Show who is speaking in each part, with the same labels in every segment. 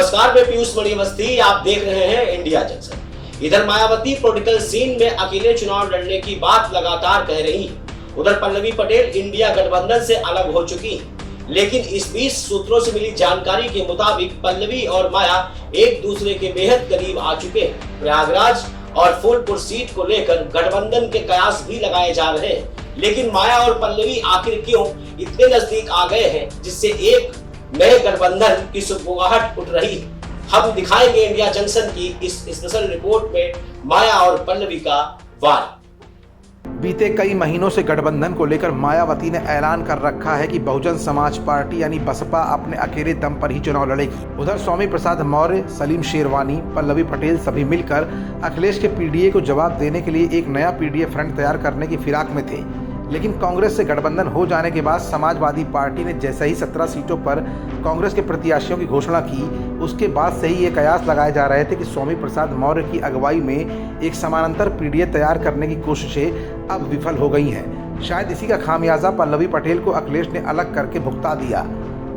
Speaker 1: नमस्कार, मैं पीयूष मणि अवस्थी। आप देख रहे हैं इंडिया जंक्शन। इधर मायावती पॉलिटिकल सीन में अकेले चुनाव लड़ने की बात लगातार कह रही। उधर पल्लवी पटेल इंडिया गठबंधन से अलग हो चुकी, लेकिन इस बीच सूत्रों से मिली जानकारी के मुताबिक पल्लवी और माया एक दूसरे के बेहद करीब आ चुके। प्रयागराज और फूलपुर सीट को लेकर गठबंधन के कयास भी लगाए जा रहे हैं, लेकिन माया और पल्लवी आखिर क्यों इतने नजदीक आ गए हैं, जिससे एक नए गठबंधन की सुगबुगाहट उठ रही। हम दिखाएंगे इंडिया जंक्शन की इस स्पेशल रिपोर्ट में माया और पल्लवी का वार।
Speaker 2: बीते कई महीनों से गठबंधन को लेकर मायावती ने ऐलान कर रखा है कि बहुजन समाज पार्टी यानी बसपा अपने अकेले दम पर ही चुनाव लड़ेगी। उधर स्वामी प्रसाद मौर्य, सलीम शेरवानी, पल्लवी पटेल सभी मिलकर अखिलेश के पीडीए को जवाब देने के लिए एक नया पीडीए फ्रंट तैयार करने की फिराक में थे। लेकिन कांग्रेस से गठबंधन हो जाने के बाद समाजवादी पार्टी ने जैसे ही 17 सीटों पर कांग्रेस के प्रत्याशियों की घोषणा की, उसके बाद से ही ये कयास लगाए जा रहे थे कि स्वामी प्रसाद मौर्य की अगुवाई में एक समानांतर पीडीए तैयार करने की कोशिशें अब विफल हो गई हैं। शायद इसी का खामियाजा पल्लवी पटेल को अखिलेश ने अलग करके भुगता दिया।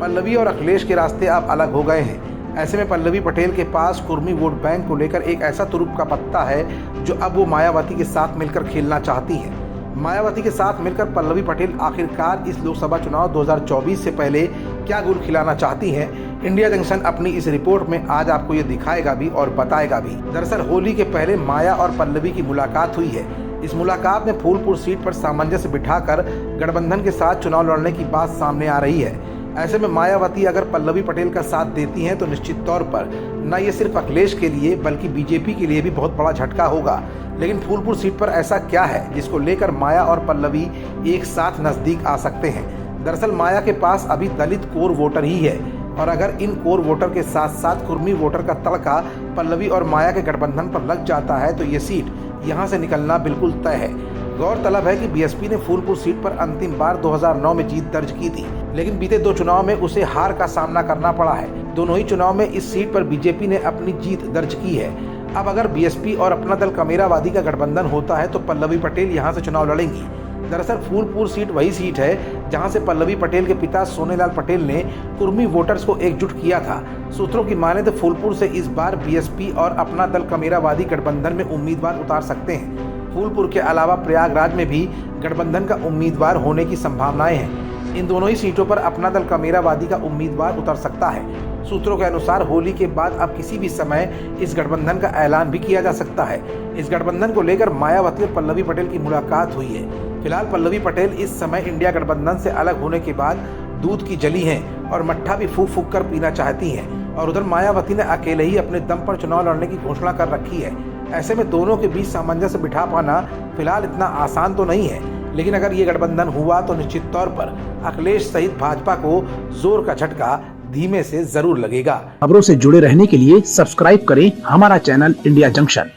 Speaker 2: पल्लवी और अखिलेश के रास्ते अब अलग हो गए हैं। ऐसे में पल्लवी पटेल के पास कुर्मी वोट बैंक को लेकर एक ऐसा तुरुप का पत्ता है जो अब वो मायावती के साथ मिलकर खेलना चाहती है। मायावती के साथ मिलकर पल्लवी पटेल आखिरकार इस लोकसभा चुनाव 2024 से पहले क्या गुल खिलाना चाहती हैं, इंडिया जंक्शन अपनी इस रिपोर्ट में आज आपको ये दिखाएगा भी और बताएगा भी। दरअसल होली के पहले माया और पल्लवी की मुलाकात हुई है। इस मुलाकात में फूलपुर सीट पर सामंजस्य बिठाकर गठबंधन के साथ चुनाव लड़ने की बात सामने आ रही है। ऐसे में मायावती अगर पल्लवी पटेल का साथ देती हैं तो निश्चित तौर पर न ये सिर्फ अखिलेश के लिए बल्कि बीजेपी के लिए भी बहुत बड़ा झटका होगा। लेकिन फूलपुर सीट पर ऐसा क्या है जिसको लेकर माया और पल्लवी एक साथ नजदीक आ सकते हैं? दरअसल माया के पास अभी दलित कोर वोटर ही है, और अगर इन कोर वोटर के साथ साथ कुर्मी वोटर का तड़का पल्लवी और माया के गठबंधन पर लग जाता है तो ये सीट यहाँ से निकलना बिल्कुल तय है। गौरतलब है कि बीएसपी ने फूलपुर सीट पर अंतिम बार 2009 में जीत दर्ज की थी, लेकिन बीते 2 चुनाव में उसे हार का सामना करना पड़ा है। दोनों ही चुनाव में इस सीट पर बीजेपी ने अपनी जीत दर्ज की है। अब अगर बीएसपी और अपना दल कमेरावादी का गठबंधन होता है तो पल्लवी पटेल यहां से चुनाव लड़ेंगी। दरअसल फूलपुर सीट वही सीट है जहां से पल्लवी पटेल के पिता सोनेलाल पटेल ने कुर्मी वोटर्स को एकजुट किया था। सूत्रों की माने तो फूलपुर से इस बार बीएसपी और अपना दल कमेरावादी गठबंधन में उम्मीदवार उतार सकते हैं। फूलपुर के अलावा प्रयागराज में भी गठबंधन का उम्मीदवार होने की संभावनाएं हैं। इन दोनों ही सीटों पर अपना दल कमेरावादी का उम्मीदवार उतर सकता है। सूत्रों के अनुसार होली के बाद अब किसी भी समय इस गठबंधन का ऐलान भी किया जा सकता है। इस गठबंधन को लेकर मायावती और पल्लवी पटेल की मुलाकात हुई है। फिलहाल पल्लवी पटेल इस समय इंडिया गठबंधन से अलग होने के बाद दूध की जली हैं और मट्ठा भी फूक फूक कर पीना चाहती हैं, और उधर मायावती ने अकेले ही अपने दम पर चुनाव लड़ने की घोषणा कर रखी है। ऐसे में दोनों के बीच सामंजस्य बिठा पाना फिलहाल इतना आसान तो नहीं है, लेकिन अगर ये गठबंधन हुआ तो निश्चित तौर पर अखिलेश सहित भाजपा को जोर का झटका धीमे से जरूर लगेगा।
Speaker 3: खबरों से जुड़े रहने के लिए सब्सक्राइब करें हमारा चैनल इंडिया जंक्शन।